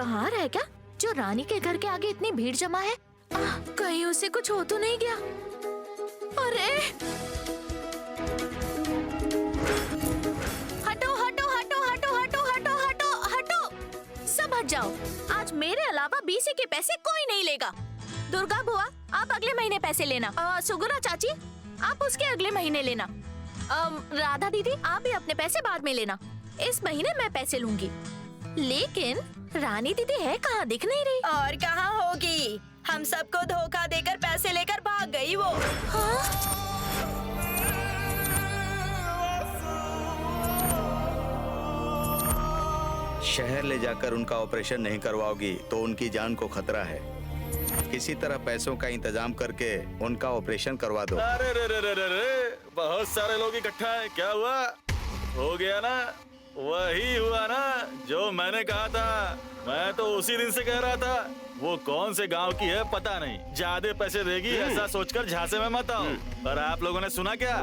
बाहर है क्या? जो रानी के घर के आगे इतनी भीड़ जमा है। कहीं उसे कुछ हो तो नहीं गया? अरे हटो हटो हटो हटो हटो हटो हटो हटो, सब हट जाओ। आज मेरे अलावा बीसी के पैसे कोई नहीं लेगा। दुर्गा बुआ, आप अगले महीने पैसे लेना। सुगुना चाची, आप उसके अगले महीने लेना। राधा दीदी, आप भी अपने पैसे बाद में लेना। इस महीने मैं पैसे लूंगी। लेकिन रानी दीदी है कहाँ, दिख नहीं रही। और कहाँ होगी? हम सबको धोखा देकर पैसे लेकर भाग गई वो। हाँ? शहर ले जाकर उनका ऑपरेशन नहीं करवाओगी तो उनकी जान को खतरा है। किसी तरह पैसों का इंतजाम करके उनका ऑपरेशन करवा दो। अरे रे रे रे रे रे, बहुत सारे लोग इकट्ठा है, क्या हुआ? हो गया ना, वही हुआ ना जो मैंने कहा था। मैं तो उसी दिन से कह रहा था। वो कौन से गांव की है पता नहीं, ज्यादा पैसे देगी ऐसा सोचकर झांसे में मत आओ। पर आप लोगों ने सुना क्या?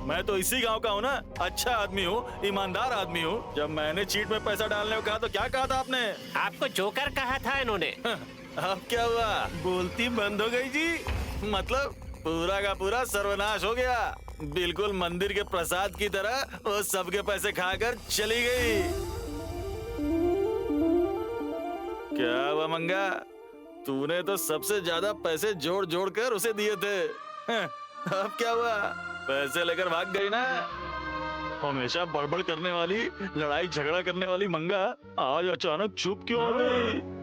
मैं तो इसी गांव का हूँ ना, अच्छा आदमी हूँ, ईमानदार आदमी हूँ। जब मैंने चीट में पैसा डालने को कहा तो क्या कहा था आपने? आपको जोकर कहा था इन्होंने। अब क्या हुआ? बोलती बंद हो गई जी। मतलब पूरा का पूरा सर्वनाश हो गया। बिल्कुल मंदिर के प्रसाद की तरह वो सबके पैसे खाकर चली गई। क्या हुआ मंगा? तूने तो सबसे ज्यादा पैसे जोड़ जोड़ कर उसे दिए थे। अब क्या हुआ? पैसे लेकर भाग गई ना। हमेशा बड़बड़ करने वाली, लड़ाई झगड़ा करने वाली मंगा आज अचानक चुप क्यों हो गई?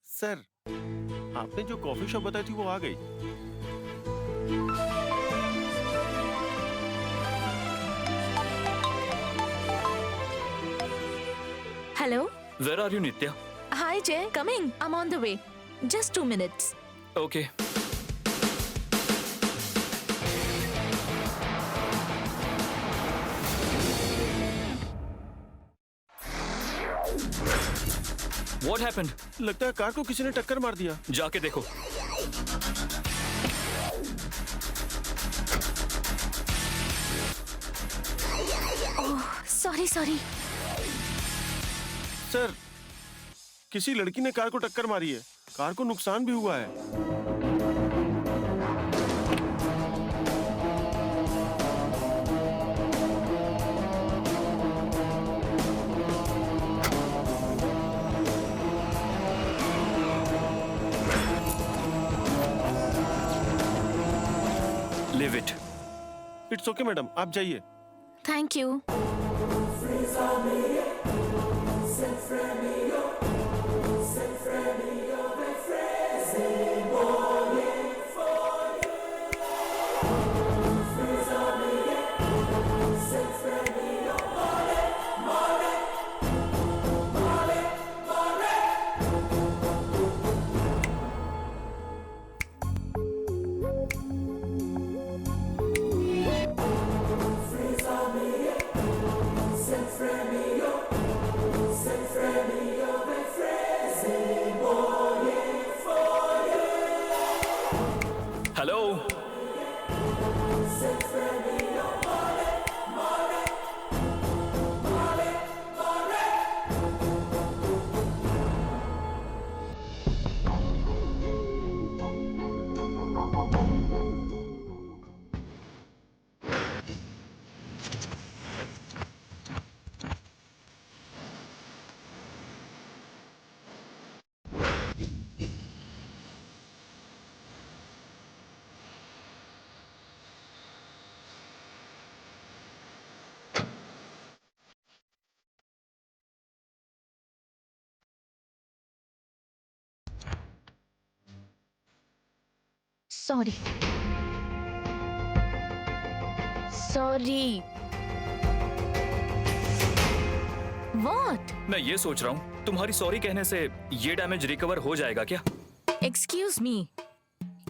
सर, आपने जो कॉफी शॉप बताई थी वो आ गई। Hello, Where are you, Nitya? हाय जय, coming, I am on the way, just 2 minutes. Okay. What happened? लगता है कार को किसी ने टक्कर मार दिया। जाके देखो। Sorry sorry. सर, किसी लड़की ने कार को टक्कर मारी है। कार को नुकसान भी हुआ है। Leave it. It's okay madam, आप जाइए। Thank you. Sorry sorry. What? मैं ये सोच रहा हूँ तुम्हारी सॉरी कहने से ये डैमेज रिकवर हो जाएगा क्या? एक्सक्यूज मी,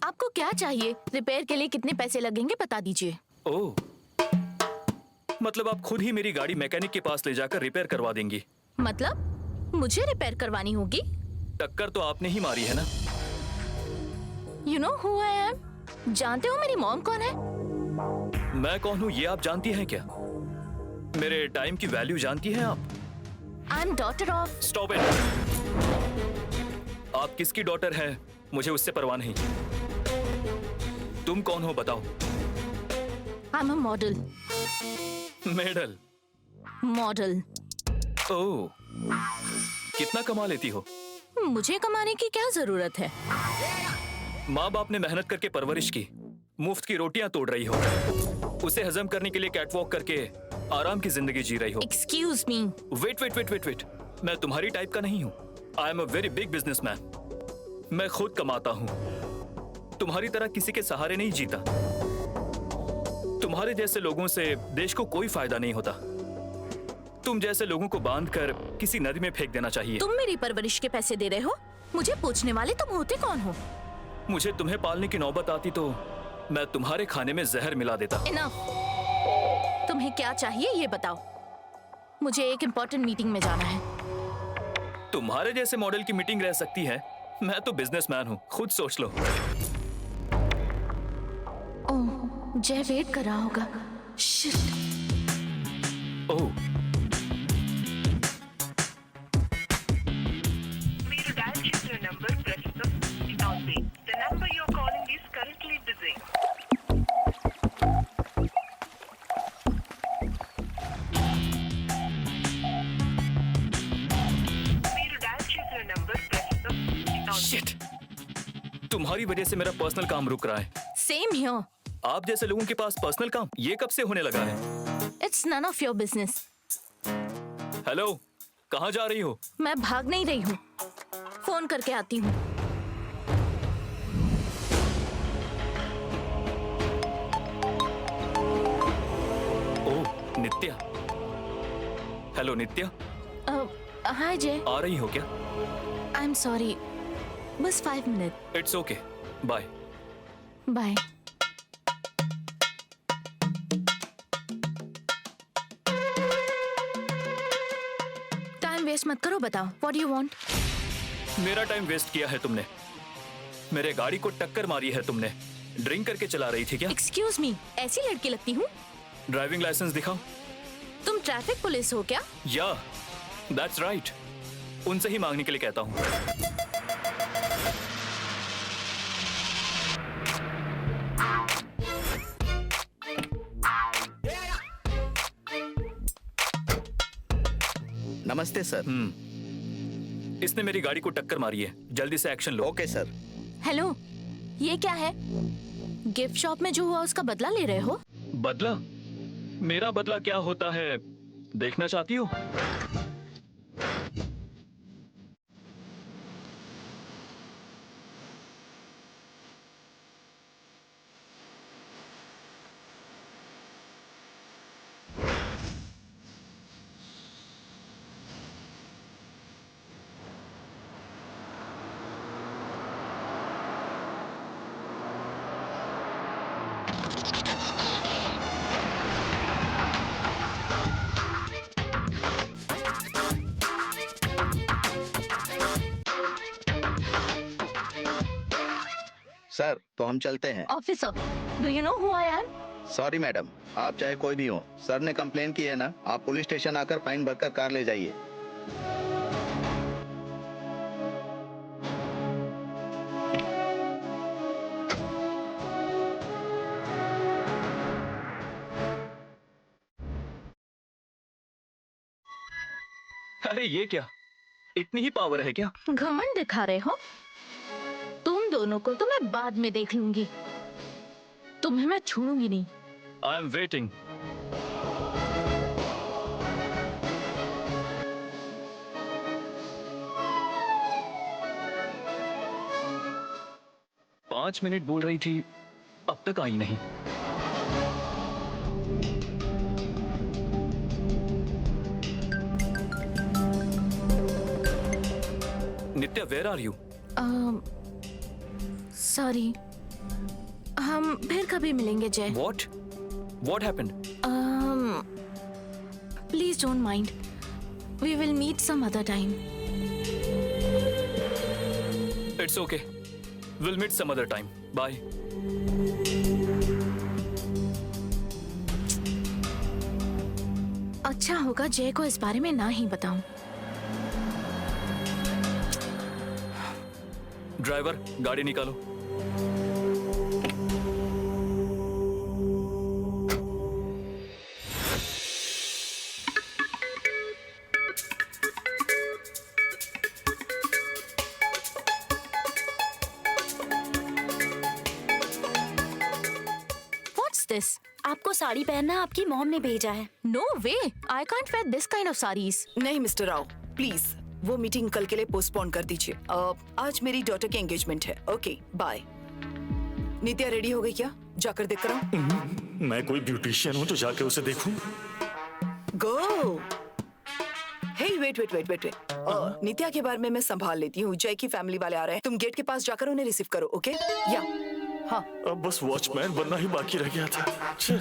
आपको क्या चाहिए? रिपेयर के लिए कितने पैसे लगेंगे बता दीजिए। ओह, मतलब आप खुद ही मेरी गाड़ी मैकेनिक के पास ले जाकर रिपेयर करवा देंगी? मतलब मुझे रिपेयर करवानी होगी? टक्कर तो आपने ही मारी है ना? You know who I am? जानते हो मेरी मॉम कौन है? मैं कौन हूँ ये आप जानती हैं क्या? मेरे टाइम की वैल्यू जानती हैं आप? I am daughter of. Stop it. आप किसकी डॉटर है मुझे उससे परवाह नहीं। तुम कौन हो बताओ? I am a model. Medal? Model. Oh, कितना कमा लेती हो? मुझे कमाने की क्या जरूरत है? माँ बाप ने मेहनत करके परवरिश की, मुफ्त की रोटियां तोड़ रही हो, उसे हजम करने के लिए कैटवॉक करके आराम की जिंदगी जी रही हो। Excuse me. Wait wait wait wait wait, मैं तुम्हारी टाइप का नहीं हूँ। I am a very big businessman. मैं खुद कमाता हूँ, तुम्हारी तरह किसी के सहारे नहीं जीता। तुम्हारे जैसे लोगों से देश को कोई फायदा नहीं होता। तुम जैसे लोगों को बांधकर किसी नदी में फेंक देना चाहिए। तुम मेरी परवरिश के पैसे दे रहे हो? मुझे पूछने वाले तुम होते कौन हो? मुझे तुम्हें पालने की नौबत आती तो मैं तुम्हारे खाने में जहर मिला देता। इनफ। तुम्हें क्या चाहिए ये बताओ। मुझे एक इम्पोर्टेंट मीटिंग में जाना है। तुम्हारे जैसे मॉडल की मीटिंग रह सकती है, मैं तो बिजनेसमैन हूँ, खुद सोच लो। ओह, जय वेट कर रहा होगा। शिट। ओह, మీరు డయల్ చేసిన నంబర్ ప్రస్తుతం స్విచ్ ఆఫ్ ఉంది. The number you're calling is currently busy. మీరు డయల్ చేసిన నంబర్ ప్రస్తుతం స్విచ్ ఆఫ్ ఉంది. शिट। तुम्हारी वजह से मेरा पर्सनल काम रुक रहा है। Same here. आप जैसे लोगों के पास पर्सनल काम ये कब से होने लगा है? It's none of your business. Hello, कहाँ जा रही हो? मैं भाग नहीं रही हूँ, फोन करके आती हूँ। ओह, नित्या। हेलो नित्या, हाय जय। आ रही हो क्या? आई एम सॉरी, बस 5 minute. It's okay, bye. Bye. Time waste मत करो, बताओ व्हाट यू वांट। मेरा टाइम वेस्ट किया है तुमने। मेरे गाड़ी को टक्कर मारी है तुमने। ड्रिंक करके चला रही थी क्या? एक्सक्यूज मी, ऐसी लड़की लगती हूँ? ड्राइविंग लाइसेंस दिखाओ। तुम ट्रैफिक पुलिस हो क्या? या, दैट्स राइट। उनसे ही मांगने के लिए कहता हूँ। नमस्ते सर। इसने मेरी गाड़ी को टक्कर मारी है, जल्दी से एक्शन लो। Okay sir. हेलो, ये क्या है? गिफ्ट शॉप में जो हुआ उसका बदला ले रहे हो? बदला? मेरा बदला क्या होता है देखना चाहती हो? सर, तो हम चलते हैं। Officer, do you know who I am? Sorry madam, आप चाहे कोई भी हो, सर ने कंप्लेन की है ना, आप पुलिस स्टेशन आकर फाइन भरकर कार ले जाइए। अरे ये क्या, इतनी ही पावर है क्या? घमंड दिखा रहे हो? तुम दोनों को तो मैं बाद में देख लूंगी, तुम्हें मैं छोड़ूंगी नहीं। I am waiting. 5 मिनट बोल रही थी, अब तक आई नहीं। नित्या, वेयर आर यू? सॉरी, हम फिर कभी मिलेंगे जय। What happened? Please don't mind. We will meet some other time. It's okay. We'll meet some other time. Bye. अच्छा होगा जय को इस बारे में ना ही बताऊं। ड्राइवर, गाड़ी निकालो। What's this? आपको साड़ी पहनना आपकी मॉम ने भेजा है। No way! I can't wear this kind of sarees. नहीं मिस्टर राव, प्लीज वो मीटिंग कल के लिए पोस्टपोन कर दीजिए। आज मेरी डॉटर की एंगेजमेंट है। Okay, bye. नित्या रेडी हो गई क्या? जाकर देख कर आऊं? मैं कोई ब्यूटिशियन हूँ तो जाके उसे देखूं? Go. Hey wait wait wait wait wait. Nitya के बारे में मैं संभाल लेती हूँ। जय की फैमिली वाले आ रहे हैं, तुम गेट के पास जाकर उन्हें रिसीव करो। ओके? या हाँ। अब बस वॉचमैन बनना ही बाकी रह गया था। छे।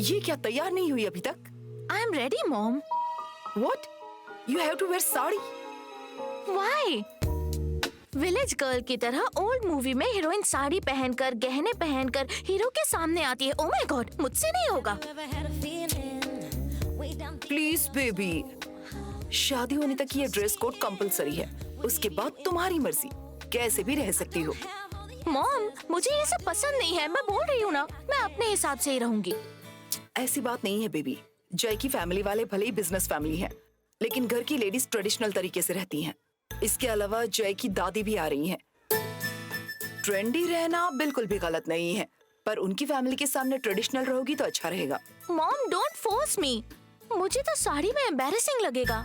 ये क्या तैयार नहीं हुई अभी तक? I am ready, Mom. What? You have to wear sari? Why? Village girl की तरह ओल्ड मूवी में हीरोइन साड़ी पहनकर गहने पहनकर हीरो के सामने आती है। ओह माय गॉड, मुझसे नहीं होगा। प्लीज बेबी, शादी होने तक ये ड्रेस कोड कंपलसरी है। उसके बाद तुम्हारी मर्जी, कैसे भी रह सकती हो। मॉम, मुझे ये सब पसंद नहीं है। मैं बोल रही हूँ ना, मैं अपने हिसाब से ही रहूंगी। ऐसी बात नहीं है बेबी। जय की फैमिली वाले भले ही बिजनेस फैमिली हैं, लेकिन घर की लेडीज ट्रेडिशनल तरीके से रहती हैं। इसके अलावा जय की दादी भी आ रही हैं। ट्रेंडी रहना बिल्कुल भी गलत नहीं है, पर उनकी फैमिली के सामने ट्रेडिशनल रहोगी तो अच्छा रहेगा। Mom, don't force me. मुझे तो साड़ी में एम्बैरेसिंग लगेगा।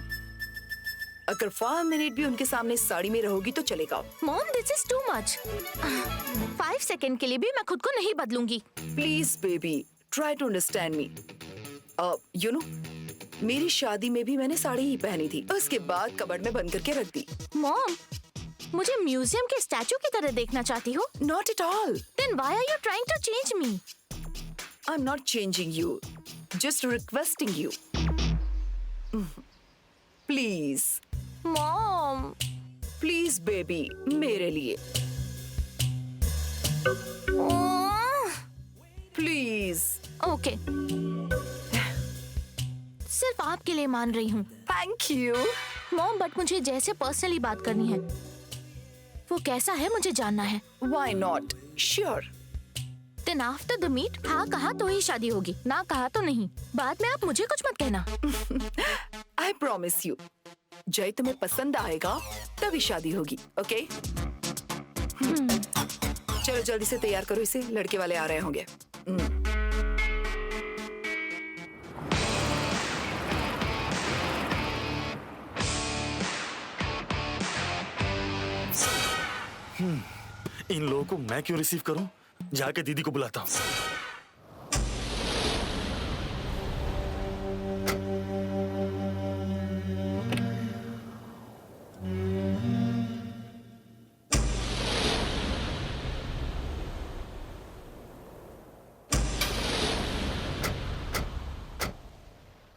अगर 5 मिनट भी उनके सामने साड़ी में रहोगी तो चलेगा। Mom, this is too much. 5 second के लिए भी मैं खुद को नहीं बदलूंगी। Please baby, try to understand me. You know, मेरी शादी में भी मैंने साड़ी ही पहनी थी। उसके बाद कबर्ड में बंद करके रख दी। मॉम, मुझे म्यूजियम के स्टैचू की तरह देखना चाहती हो? Not at all. Then why are you trying to change me? I'm not changing you, just requesting you. Please, Mom, please baby, मेरे लिए। Please. okay. सिर्फ आपके लिए मान रही हूँ। Thank you. मॉम, बट मुझे जैसे पर्सनली बात करनी है। वो कैसा है मुझे जानना है। Why not? Sure. Then after the meet, हाँ कहा तो ही शादी होगी, ना कहा तो नहीं। बाद में आप मुझे कुछ मत कहना। I promise you. जय तुम्हें पसंद आएगा तभी शादी होगी। ओके? चलो जल्दी से तैयार करो इसे, लड़के वाले आ रहे होंगे। इन लोगों को मैं क्यों रिसीव करूं? जाके दीदी को बुलाता हूं।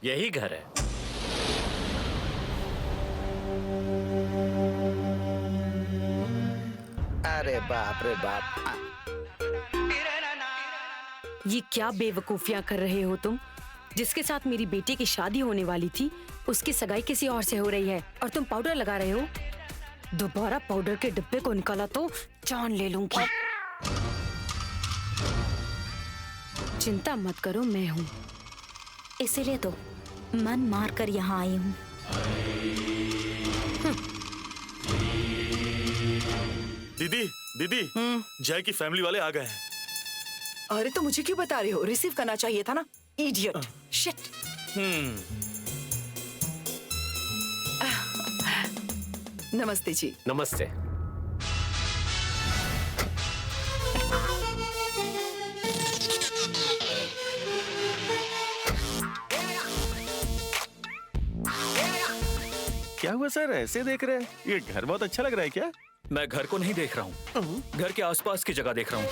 यही घर है। अरे बाप रे बाप। ये क्या बेवकूफियां कर रहे हो तुम? जिसके साथ मेरी बेटी की शादी होने वाली थी, उसकी सगाई किसी और से हो रही है और तुम पाउडर लगा रहे हो। दोबारा पाउडर के डिब्बे को निकाला तो जान ले लूंगी। चिंता मत करो, मैं हूँ। इसीलिए तो मन मार कर यहाँ आई हूँ। दीदी, दीदी, जय की फैमिली वाले आ गए हैं। अरे तो मुझे क्यों बता रहे हो? रिसीव करना चाहिए था ना, इडियट। शिट। नमस्ते जी। नमस्ते। क्या हुआ सर, ऐसे देख रहे हैं? ये घर बहुत अच्छा लग रहा है क्या? मैं घर को नहीं देख रहा हूँ, घर के आसपास की जगह देख रहा हूँ।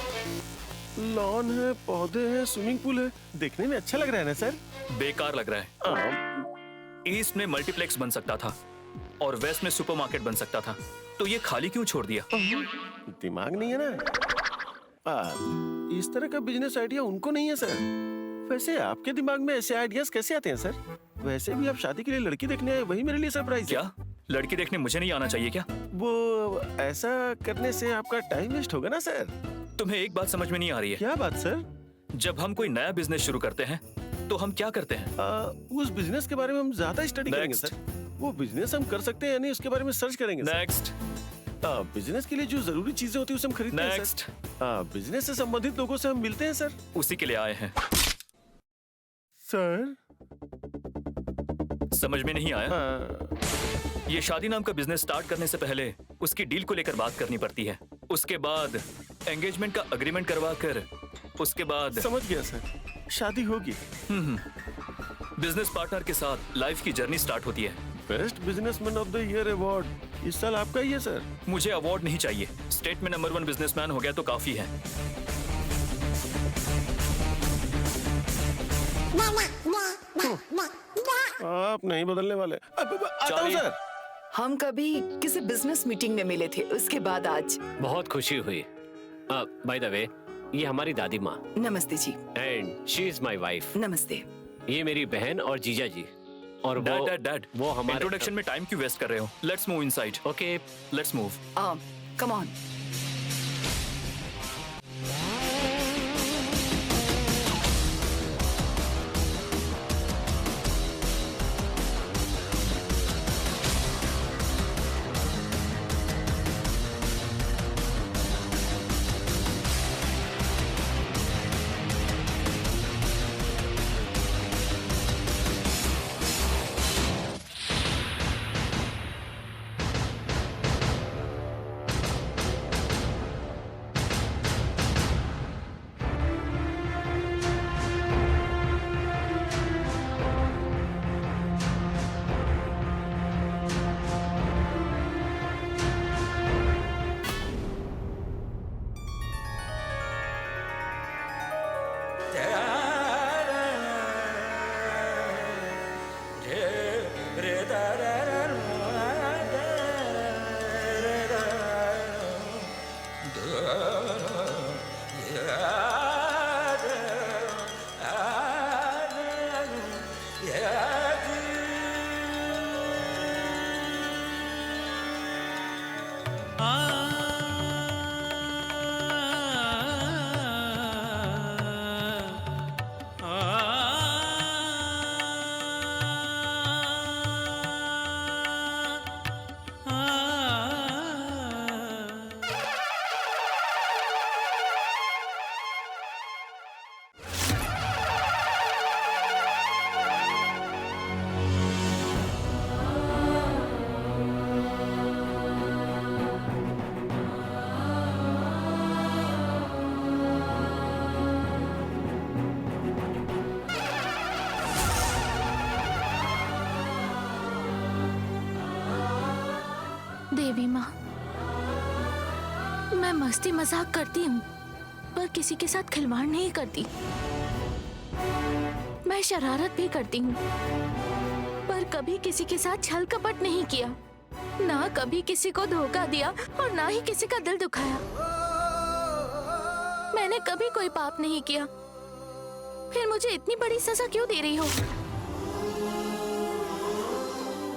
लॉन है, पौधे हैं, स्विमिंग पूल है, देखने में अच्छा लग रहा है ना सर? बेकार लग रहा है। ईस्ट में मल्टीप्लेक्स बन सकता था और वेस्ट में सुपरमार्केट बन सकता था, तो ये खाली क्यों छोड़ दिया? दिमाग नहीं है ना? इस तरह का बिजनेस आइडिया उनको नहीं है सर। वैसे आपके दिमाग में ऐसे आइडियाज कैसे आते हैं सर? वैसे भी आप शादी के लिए लड़की देखने आए, वही मेरे लिए सरप्राइज है। क्या लड़की देखने मुझे नहीं आना चाहिए क्या? वो ऐसा करने से आपका टाइम वेस्ट होगा ना सर। तुम्हें एक बात समझ में नहीं आ रही है? क्या बात सर? जब हम कोई नया बिजनेस शुरू करते हैं तो हम क्या करते हैं? उस बिजनेस के बारे में हम ज्यादा स्टडी करेंगे Next. सर। वो बिजनेस हम कर सकते हैं या नहीं उसके बारे में सर्च करेंगे सर। नेक्स्ट। बिजनेस के लिए जो जरूरी चीजें होती है उसे हम खरीदते हैं नेक्स्ट। सर। बिजनेस से संबंधित लोगों से हम मिलते हैं सर। उसी के लिए आए हैं। सर समझ में नहीं आया? ये शादी नाम का बिजनेस स्टार्ट करने से पहले उसकी डील को लेकर बात करनी पड़ती है, उसके बाद एंगेजमेंट का अग्रीमेंट करवा कर, उसके बाद समझ गया सर, शादी होगी। बिजनेस पार्टनर के साथ लाइफ की जर्नी स्टार्ट होती है। Best businessman of the year award इस साल आपका ही है सर। मुझे अवार्ड नहीं चाहिए, स्टेट में नंबर 1 बिजनेसमैन हो गया तो काफी है। आप नहीं बदलने वाले। आता हूँ सर। हम कभी किसी बिजनेस मीटिंग में मिले थे, उसके बाद आज। बहुत खुशी हुई। बाय द वे, ये हमारी दादी माँ नमस्ते जी। And she is my wife. नमस्ते। ये मेरी बहन और जीजा जी। और डैड वो हमारे इंट्रोडक्शन में टाइम क्यों वेस्ट कर रहे हो? Let's move inside. Okay, let's move. Come on. देवी माँ, मैं मस्ती मजाक करती हूँ पर किसी के साथ खिलवाड़ नहीं करती। मैं शरारत भी करती हूँ पर कभी किसी के साथ छल कपट नहीं किया, ना कभी किसी को धोखा दिया और ना ही किसी का दिल दुखाया। मैंने कभी कोई पाप नहीं किया, फिर मुझे इतनी बड़ी सजा क्यों दे रही हो?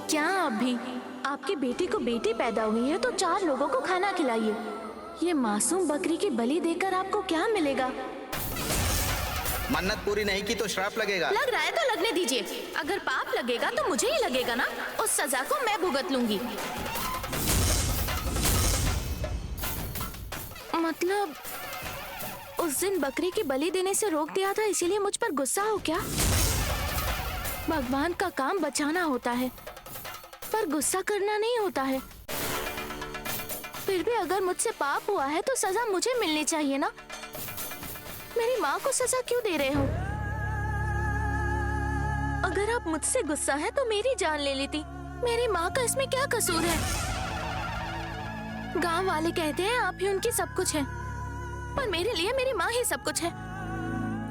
क्या आप भी आपकी बेटी को बेटी पैदा हुई है तो 4 लोगों को खाना खिलाइए। ये मासूम बकरी की बलि देकर आपको क्या मिलेगा? मन्नत पूरी नहीं की तो श्राप लगेगा। लग रहा है तो लगने दीजिए। अगर पाप लगेगा तो मुझे ही लगेगा ना। उस सजा को मैं भुगत लूंगी। मतलब उस दिन बकरी की बलि देने से रोक दिया था, इसीलिए मुझ पर गुस्सा हो क्या? भगवान का काम बचाना होता है पर गुस्सा करना नहीं होता है। फिर भी अगर मुझसे पाप हुआ है तो सजा मुझे मिलनी चाहिए ना। मेरी माँ को सजा क्यों दे रहे हो? अगर आप मुझसे गुस्सा है तो मेरी जान ले लेती। मेरी माँ का इसमें क्या कसूर है? गांव वाले कहते हैं आप ही उनकी सब कुछ है, पर मेरे लिए मेरी माँ ही सब कुछ है।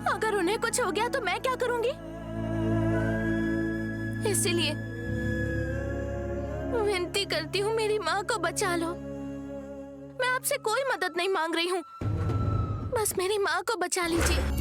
अगर उन्हें कुछ हो गया तो मैं क्या करूंगी? इसीलिए विनती करती हूँ, मेरी माँ को बचा लो। मैं आपसे कोई मदद नहीं मांग रही हूँ, बस मेरी माँ को बचा लीजिए।